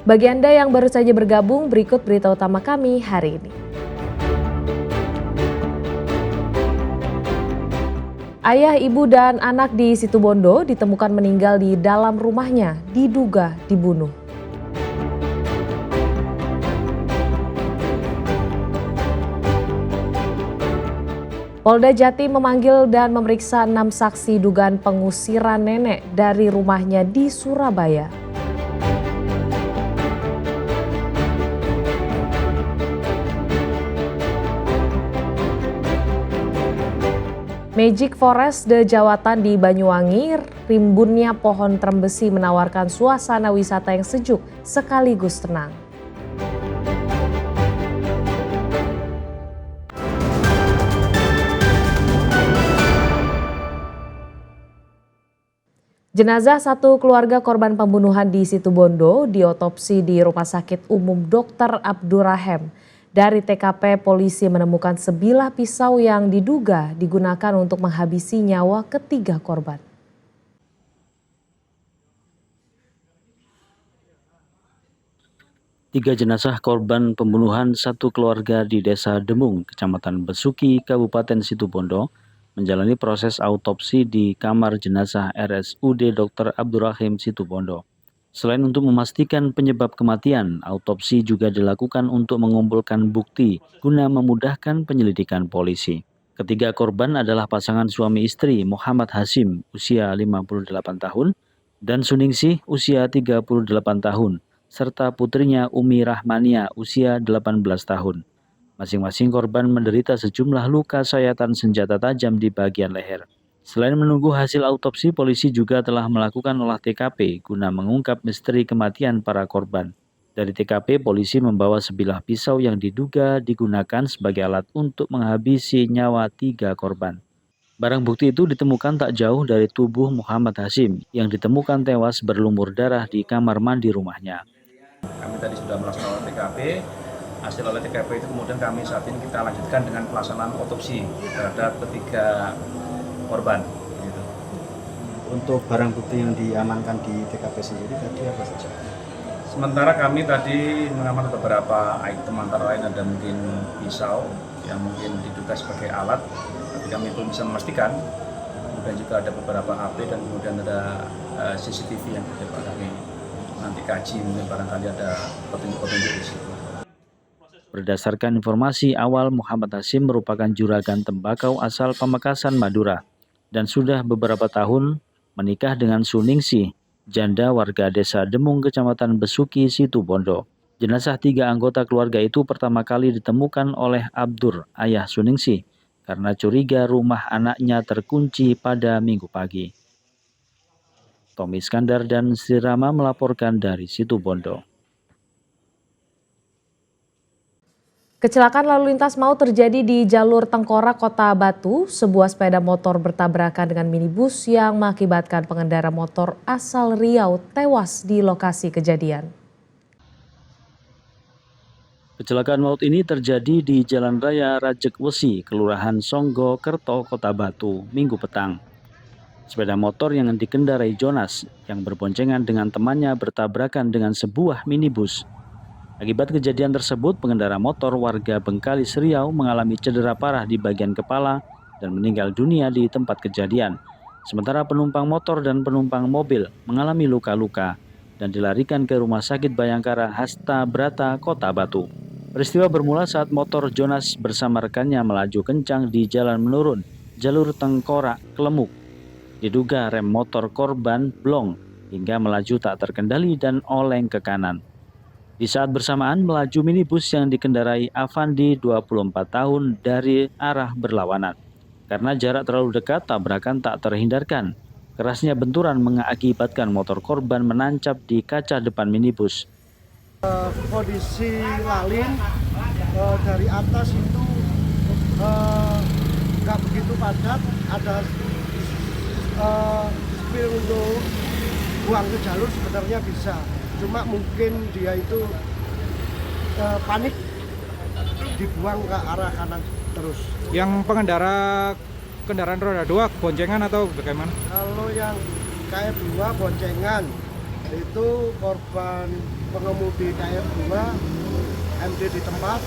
Bagi Anda yang baru saja bergabung, berikut berita utama kami hari ini. Ayah, ibu, dan anak di Situbondo ditemukan meninggal di dalam rumahnya, diduga dibunuh. Polda Jatim memanggil dan memeriksa 6 saksi dugaan pengusiran nenek dari rumahnya di Surabaya. Magic Forest de Jawatan di Banyuwangi, rimbunnya pohon trembesi menawarkan suasana wisata yang sejuk sekaligus tenang. Jenazah satu keluarga korban pembunuhan di Situbondo diotopsi di Rumah Sakit Umum Dr. Abdurrahim. Dari TKP, polisi menemukan sebilah pisau yang diduga digunakan untuk menghabisi nyawa ketiga korban. Tiga jenazah korban pembunuhan satu keluarga di Desa Demung, Kecamatan Besuki, Kabupaten Situbondo, menjalani proses autopsi di kamar jenazah RSUD Dr. Abdurrahim Situbondo. Selain untuk memastikan penyebab kematian, autopsi juga dilakukan untuk mengumpulkan bukti guna memudahkan penyelidikan polisi. Ketiga korban adalah pasangan suami istri Muhammad Hasim, usia 58 tahun, dan Suningsih, usia 38 tahun, serta putrinya Umi Rahmania, usia 18 tahun. Masing-masing korban menderita sejumlah luka sayatan senjata tajam di bagian leher. Selain menunggu hasil autopsi, polisi juga telah melakukan olah TKP guna mengungkap misteri kematian para korban. Dari TKP, polisi membawa sebilah pisau yang diduga digunakan sebagai alat untuk menghabisi nyawa tiga korban. Barang bukti itu ditemukan tak jauh dari tubuh Muhammad Hasim yang ditemukan tewas berlumur darah di kamar mandi rumahnya. Kami tadi sudah melaksanakan olah TKP. Hasil olah TKP itu kemudian kami saat ini kita lanjutkan dengan pelaksanaan otopsi terhadap ketiga korban. Gitu. Untuk barang bukti yang diamankan di TKP sendiri tadi apa saja? Sementara kami tadi mengamankan beberapa item, antara lain ada mungkin pisau yang mungkin diduga sebagai alat, tapi kami belum bisa memastikan. Kemudian juga ada beberapa HP dan kemudian ada CCTV yang dapat kami nanti kaji, mungkin barangkali ada petunjuk-petunjuk di situ. Berdasarkan informasi awal, Muhammad Hasim merupakan juragan tembakau asal Pamekasan, Madura, dan sudah beberapa tahun menikah dengan Suningsih, janda warga Desa Demung, Kecamatan Besuki, Situbondo. Jenazah tiga anggota keluarga itu pertama kali ditemukan oleh Abdur, ayah Suningsih, karena curiga rumah anaknya terkunci pada Minggu pagi. Tommy Iskandar dan Sri Rama melaporkan dari Situbondo. Kecelakaan lalu lintas maut terjadi di jalur Tengkorak, Kota Batu. Sebuah sepeda motor bertabrakan dengan minibus yang mengakibatkan pengendara motor asal Riau tewas di lokasi kejadian. Kecelakaan maut ini terjadi di Jalan Raya Rajek Wesi, Kelurahan Songgo, Kerto, Kota Batu, Minggu petang. Sepeda motor yang dikendarai Jonas yang berboncengan dengan temannya bertabrakan dengan sebuah minibus. Akibat kejadian tersebut, pengendara motor warga Bengkalis Riau mengalami cedera parah di bagian kepala dan meninggal dunia di tempat kejadian. Sementara penumpang motor dan penumpang mobil mengalami luka-luka dan dilarikan ke Rumah Sakit Bayangkara Hasta Brata, Kota Batu. Peristiwa bermula saat motor Jonas bersama rekannya melaju kencang di jalan menurun, jalur Tengkorak, Kelemuk. Diduga rem motor korban blong hingga melaju tak terkendali dan oleng ke kanan. Di saat bersamaan melaju minibus yang dikendarai Avandi 24 tahun dari arah berlawanan. Karena jarak terlalu dekat, tabrakan tak terhindarkan. Kerasnya benturan mengakibatkan motor korban menancap di kaca depan minibus. Kondisi lalin dari atas itu nggak begitu padat, ada spill untuk buang ke jalur sebenarnya bisa. Cuma mungkin dia itu panik dibuang ke arah kanan terus. Yang pengendara kendaraan roda 2 boncengan atau bagaimana? Kalau yang KF2 boncengan itu korban pengemudi KR2, MD di tempat.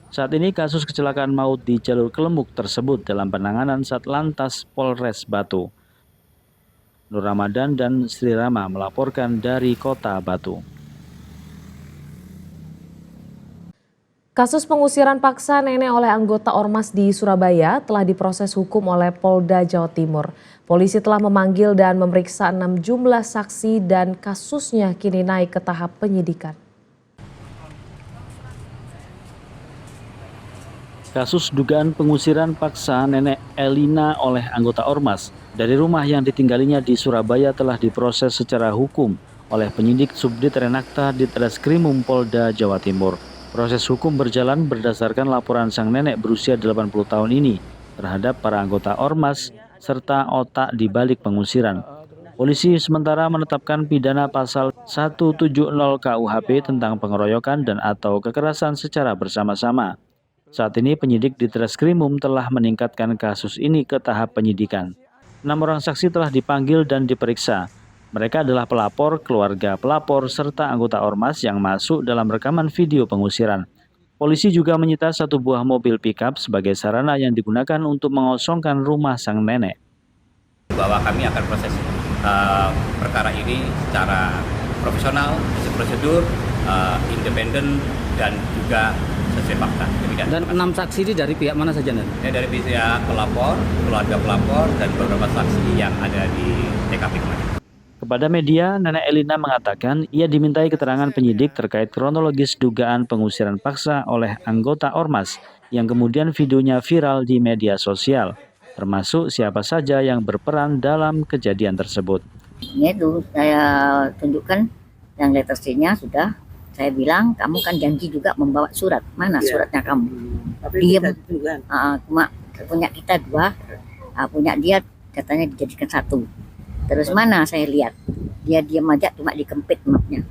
Saat ini kasus kecelakaan maut di jalur Kelemuk tersebut dalam penanganan Satlantas Polres Batu. Nur Ramadan dan Sri Rama melaporkan dari Kota Batu. Kasus pengusiran paksa nenek oleh anggota Ormas di Surabaya telah diproses hukum oleh Polda Jawa Timur. Polisi telah memanggil dan memeriksa 6 jumlah saksi dan kasusnya kini naik ke tahap penyidikan. Kasus dugaan pengusiran paksa nenek Elina oleh anggota Ormas dari rumah yang ditinggalinya di Surabaya telah diproses secara hukum oleh penyidik Subdit Renakta Ditreskrimum Polda Jawa Timur. Proses hukum berjalan berdasarkan laporan sang nenek berusia 80 tahun ini terhadap para anggota Ormas serta otak di balik pengusiran. Polisi sementara menetapkan pidana pasal 170 KUHP tentang pengeroyokan dan atau kekerasan secara bersama-sama. Saat ini penyidik Ditreskrimum telah meningkatkan kasus ini ke tahap penyidikan. 6 orang saksi telah dipanggil dan diperiksa. Mereka adalah pelapor, keluarga pelapor, serta anggota Ormas yang masuk dalam rekaman video pengusiran. Polisi juga menyita 1 buah mobil pickup sebagai sarana yang digunakan untuk mengosongkan rumah sang nenek. Bahwa kami akan proses perkara ini secara profesional, sesuai prosedur, independen, dan juga sesuai fakta. Demikian. Dan 6 saksi ini dari pihak mana saja, Nen? Dari pihak pelapor, keluarga pelapor, dan beberapa saksi yang ada di TKP kemarin. Kepada media, Nenek Elina mengatakan ia dimintai keterangan penyidik terkait kronologis dugaan pengusiran paksa oleh anggota Ormas yang kemudian videonya viral di media sosial, termasuk siapa saja yang berperan dalam kejadian tersebut. Ini tuh saya tunjukkan yang letter C-nya sudah. Saya bilang, kamu kan janji juga membawa surat. Mana suratnya kamu? Diam. Cuma punya kita 2, punya dia katanya dijadikan 1. Terus mana saya lihat, dia diam aja cuma dikempit mapnya.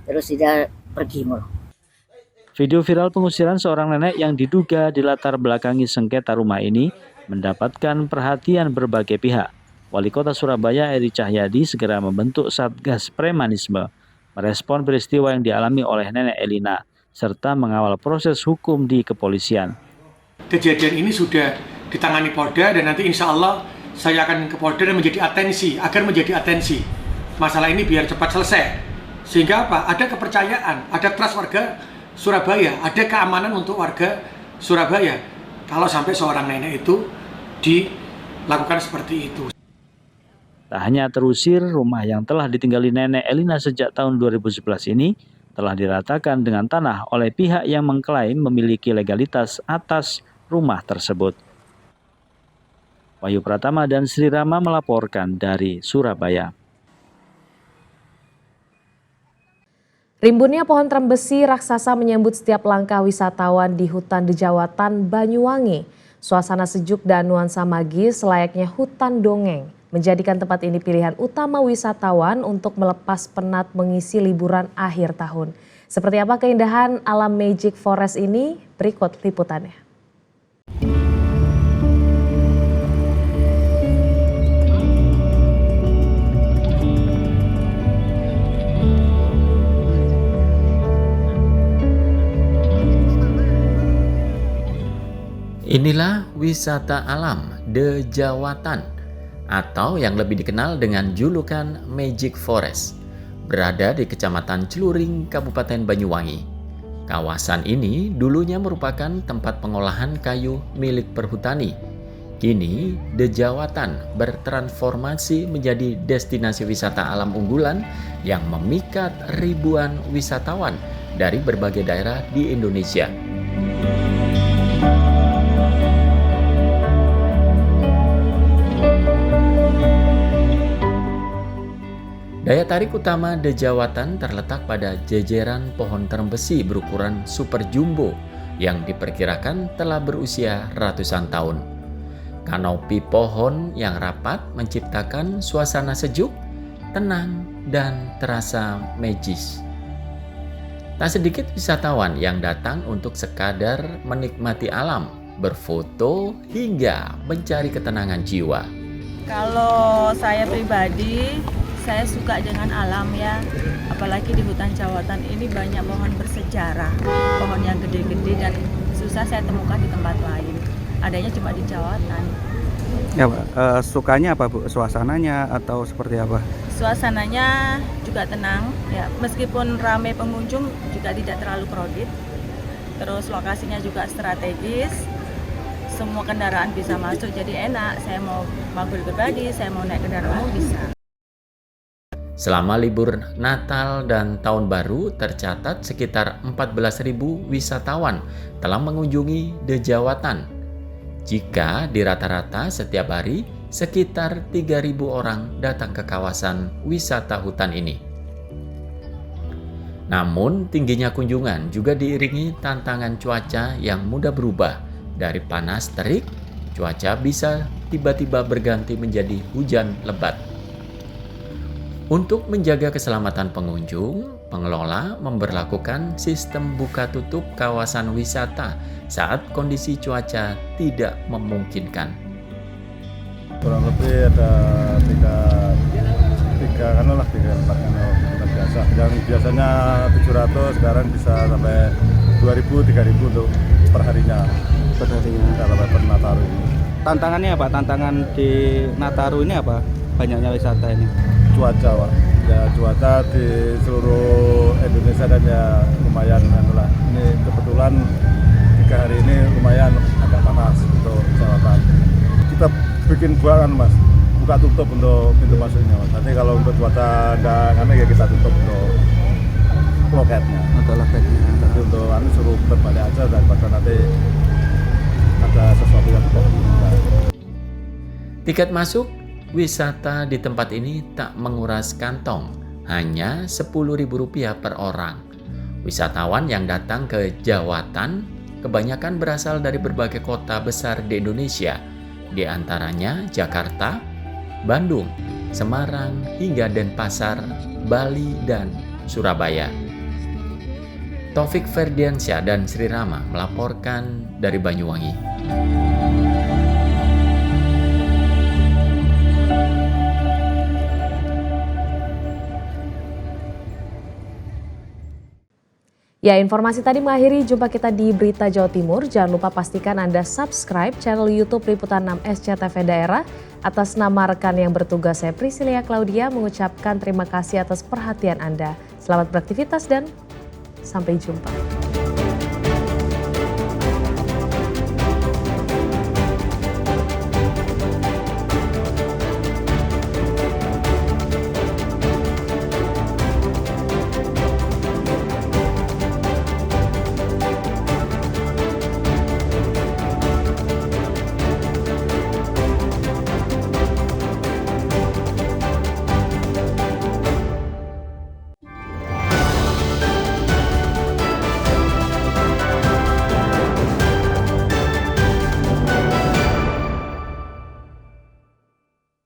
Terus dia pergi mulu. Video viral pengusiran seorang nenek yang diduga dilatar belakangi sengketa rumah ini mendapatkan perhatian berbagai pihak. Wali Kota Surabaya Eri Cahyadi segera membentuk Satgas Premanisme, merespon peristiwa yang dialami oleh Nenek Elina, serta mengawal proses hukum di kepolisian. Kejadian ini sudah ditangani Polda dan nanti insya Allah saya akan ke Polda dan agar menjadi atensi. Masalah ini biar cepat selesai. Sehingga apa? Ada kepercayaan, ada trust warga Surabaya, ada keamanan untuk warga Surabaya. Kalau sampai seorang nenek itu dilakukan seperti itu. Tak hanya terusir, rumah yang telah ditinggali Nenek Elina sejak tahun 2011 ini telah diratakan dengan tanah oleh pihak yang mengklaim memiliki legalitas atas rumah tersebut. Wahyu Pratama dan Sri Rama melaporkan dari Surabaya. Rimbunnya pohon trembesi raksasa menyambut setiap langkah wisatawan di hutan Dejawatan Banyuwangi. Suasana sejuk dan nuansa magis layaknya hutan dongeng menjadikan tempat ini pilihan utama wisatawan untuk melepas penat mengisi liburan akhir tahun. Seperti apa keindahan alam Magic Forest ini? Berikut liputannya. Inilah wisata alam Dejawatan atau yang lebih dikenal dengan julukan Magic Forest, berada di Kecamatan Celuring, Kabupaten Banyuwangi. Kawasan ini dulunya merupakan tempat pengolahan kayu milik perhutani. Kini Dejawatan bertransformasi menjadi destinasi wisata alam unggulan yang memikat ribuan wisatawan dari berbagai daerah di Indonesia. Daya tarik utama Dejawatan terletak pada jejeran pohon trembesi berukuran super jumbo yang diperkirakan telah berusia ratusan tahun. Kanopi pohon yang rapat menciptakan suasana sejuk, tenang, dan terasa magis. Tak sedikit wisatawan yang datang untuk sekadar menikmati alam, berfoto, hingga mencari ketenangan jiwa. Kalau saya pribadi Saya suka dengan alam ya, apalagi di hutan Jawatan ini banyak pohon bersejarah, pohon yang gede-gede dan susah saya temukan di tempat lain. Adanya cuma di Jawatan. Ya, sukanya apa Bu? Suasananya atau seperti apa? Suasananya juga tenang, ya meskipun ramai pengunjung juga tidak terlalu crowded. Terus lokasinya juga strategis, semua kendaraan bisa masuk jadi enak. Saya mau mobil pribadi, saya mau naik kendaraan umum bisa. Selama libur Natal dan Tahun Baru tercatat sekitar 14.000 wisatawan telah mengunjungi Dejawatan. Jika di rata-rata setiap hari sekitar 3.000 orang datang ke kawasan wisata hutan ini. Namun tingginya kunjungan juga diiringi tantangan cuaca yang mudah berubah. Dari panas terik, cuaca bisa tiba-tiba berganti menjadi hujan lebat. Untuk menjaga keselamatan pengunjung, pengelola memberlakukan sistem buka tutup kawasan wisata saat kondisi cuaca tidak memungkinkan. Kurang lebih ada tiga biasa. Yang biasanya 700 sekarang bisa sampai 2.000, 3.000 untuk perharinya. Dalam event Nataru ini. Tantangannya apa? Tantangan di Nataru ini apa? Banyaknya wisata ini. Cuaca, Pak. Ya cuaca di seluruh Indonesia dan ya lumayan lah. Ini kebetulan 3 hari ini lumayan agak panas untuk Jawatan. Kita bikin buangan Mas, buka tutup untuk pintu masuknya Mas. Nanti kalau untuk cuaca nggak aneh ya kita tutup untuk loketnya. Untuk loketnya. Nanti untuk suruh berbalik aja daripada nanti ada sesuatu yang tidak. Tiket masuk wisata di tempat ini tak menguras kantong, hanya Rp10.000 per orang. Wisatawan yang datang ke Jawatan kebanyakan berasal dari berbagai kota besar di Indonesia, di antaranya Jakarta, Bandung, Semarang, hingga Denpasar, Bali, dan Surabaya. Taufik Ferdiansyah dan Sri Rama melaporkan dari Banyuwangi. Ya, informasi tadi mengakhiri jumpa kita di Berita Jawa Timur. Jangan lupa pastikan Anda subscribe channel YouTube Liputan 6 SCTV Daerah. Atas nama rekan yang bertugas, saya Priscilia Claudia mengucapkan terima kasih atas perhatian Anda. Selamat beraktivitas dan sampai jumpa.